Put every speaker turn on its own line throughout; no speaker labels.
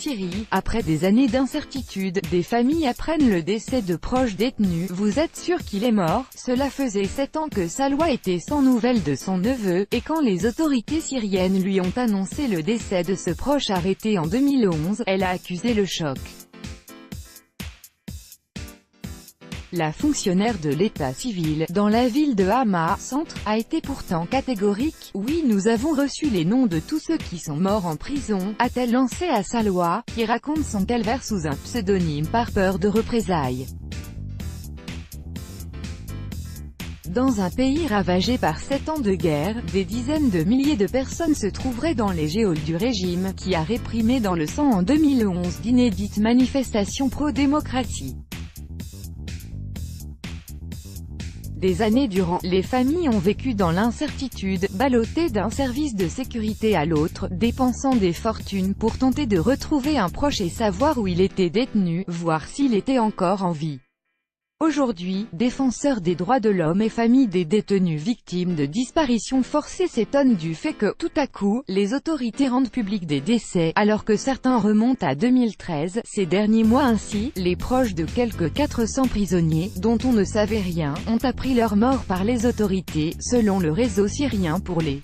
Syrie. Après des années d'incertitude, des familles apprennent le décès de proches détenus. Vous êtes sûr qu'il est mort? Cela faisait 7 ans que Salwa était sans nouvelles de son neveu, et quand les autorités syriennes lui ont annoncé le décès de ce proche arrêté en 2011, elle a accusé le choc. La fonctionnaire de l'état civil, dans la ville de Hama, centre, a été pourtant catégorique. « Oui, nous avons reçu les noms de tous ceux qui sont morts en prison », a-t-elle lancé à Salwa, qui raconte son calvaire sous un pseudonyme par peur de représailles. Dans un pays ravagé par 7 ans de guerre, des dizaines de milliers de personnes se trouveraient dans les geôles du régime, qui a réprimé dans le sang en 2011 d'inédites manifestations pro-démocratie. Des années durant, les familles ont vécu dans l'incertitude, ballottées d'un service de sécurité à l'autre, dépensant des fortunes pour tenter de retrouver un proche et savoir où il était détenu, voir s'il était encore en vie. Aujourd'hui, défenseurs des droits de l'homme et familles des détenus victimes de disparitions forcées s'étonnent du fait que, tout à coup, les autorités rendent publics des décès, alors que certains remontent à 2013. Ces derniers mois ainsi, les proches de quelques 400 prisonniers, dont on ne savait rien, ont appris leur mort par les autorités, selon le réseau syrien pour les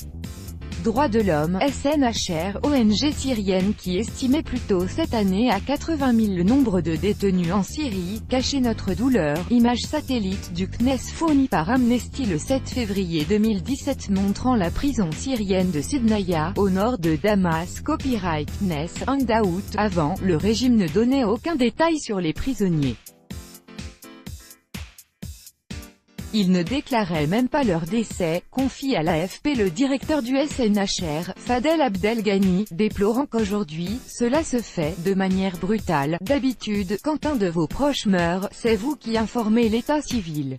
droits de l'homme, SNHR, ONG syrienne qui estimait plus tôt cette année à 80 000 le nombre de détenus en Syrie. Cachez notre douleur. Image satellite du CNES fournie par Amnesty le 7 février 2017 montrant la prison syrienne de Sednaya, au nord de Damas. Copyright CNES, Hangout. Avant, le régime ne donnait aucun détail sur les prisonniers. Ils ne déclaraient même pas leur décès, confie à l'AFP le directeur du SNHR, Fadel Abdelghani, déplorant qu'aujourd'hui, cela se fait de manière brutale. D'habitude, quand un de vos proches meurt, c'est vous qui informez l'état civil.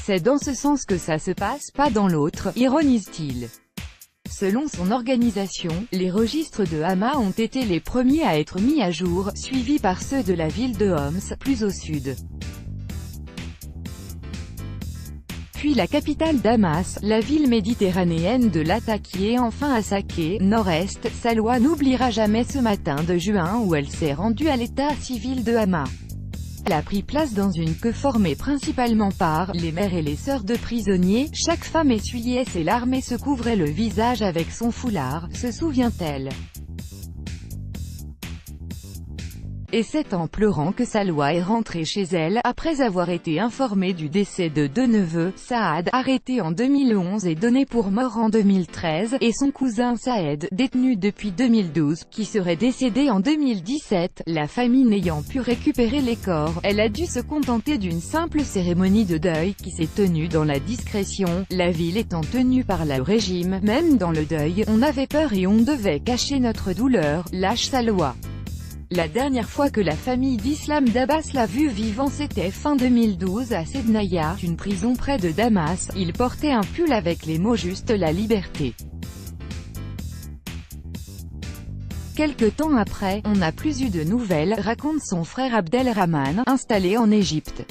C'est dans ce sens que ça se passe, pas dans l'autre, ironise-t-il. Selon son organisation, les registres de Hama ont été les premiers à être mis à jour, suivis par ceux de la ville de Homs, plus au sud. Puis la capitale Damas, la ville méditerranéenne de Latakia et enfin à Saké, nord-est. Salwa n'oubliera jamais ce matin de juin où elle s'est rendue à l'état civil de Hama. Elle a pris place dans une queue formée principalement par les mères et les sœurs de prisonniers. Chaque femme essuyait ses larmes et se couvrait le visage avec son foulard, se souvient-elle. Et c'est en pleurant que Salwa est rentrée chez elle, après avoir été informée du décès de deux neveux, Saad, arrêté en 2011 et donné pour mort en 2013, et son cousin Saed, détenu depuis 2012, qui serait décédé en 2017. La famille n'ayant pu récupérer les corps, elle a dû se contenter d'une simple cérémonie de deuil qui s'est tenue dans la discrétion, la ville étant tenue par le régime. Même dans le deuil, on avait peur et on devait cacher notre douleur, lâche Salwa. La dernière fois que la famille d'Islam d'Abbas l'a vu vivant c'était fin 2012 à Sednaya, une prison près de Damas. Il portait un pull avec les mots juste la liberté. Quelque temps après, on n'a plus eu de nouvelles, raconte son frère Abdelrahman, installé en Égypte.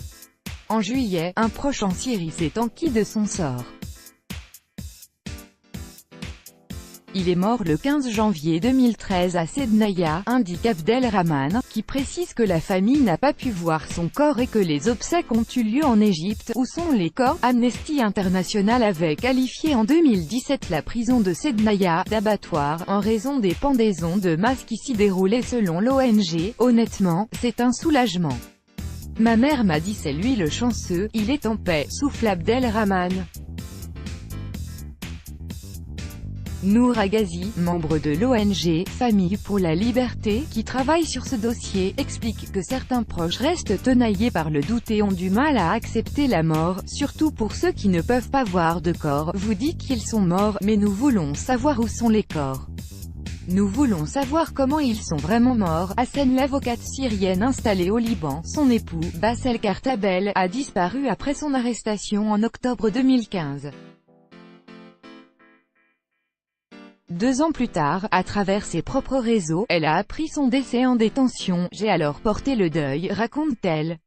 En juillet, un proche en Syrie s'est enquis de son sort. Il est mort le 15 janvier 2013 à Sednaya, indique Abdelrahman, qui précise que la famille n'a pas pu voir son corps et que les obsèques ont eu lieu en Égypte. Où sont les corps? Amnesty International avait qualifié en 2017 la prison de Sednaya d'abattoir, en raison des pendaisons de masse qui s'y déroulaient selon l'ONG. Honnêtement, c'est un soulagement. Ma mère m'a dit c'est lui le chanceux, il est en paix, souffle Abdelrahman. Nour Agazi, membre de l'ONG « Famille pour la liberté » qui travaille sur ce dossier, explique que certains proches restent tenaillés par le doute et ont du mal à accepter la mort, surtout pour ceux qui ne peuvent pas voir de corps. Vous dites qu'ils sont morts, mais nous voulons savoir où sont les corps. Nous voulons savoir comment ils sont vraiment morts. Hassen, l'avocate syrienne installée au Liban, son époux, Bassel Kartabel, a disparu après son arrestation en octobre 2015. 2 ans plus tard, à travers ses propres réseaux, elle a appris son décès en détention. J'ai alors porté le deuil, raconte-t-elle.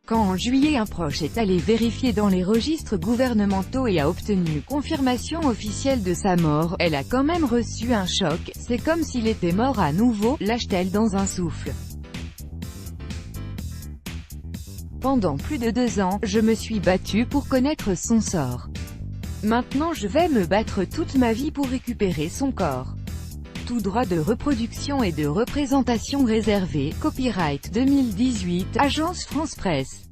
Quand en juillet un proche est allé vérifier dans les registres gouvernementaux et a obtenu confirmation officielle de sa mort, elle a quand même reçu un choc, c'est comme s'il était mort à nouveau, lâche-t-elle dans un souffle. Pendant plus de 2 ans, je me suis battue pour connaître son sort. Maintenant je vais me battre toute ma vie pour récupérer son corps. Tout droit de reproduction et de représentation réservé, copyright 2018, Agence France Presse.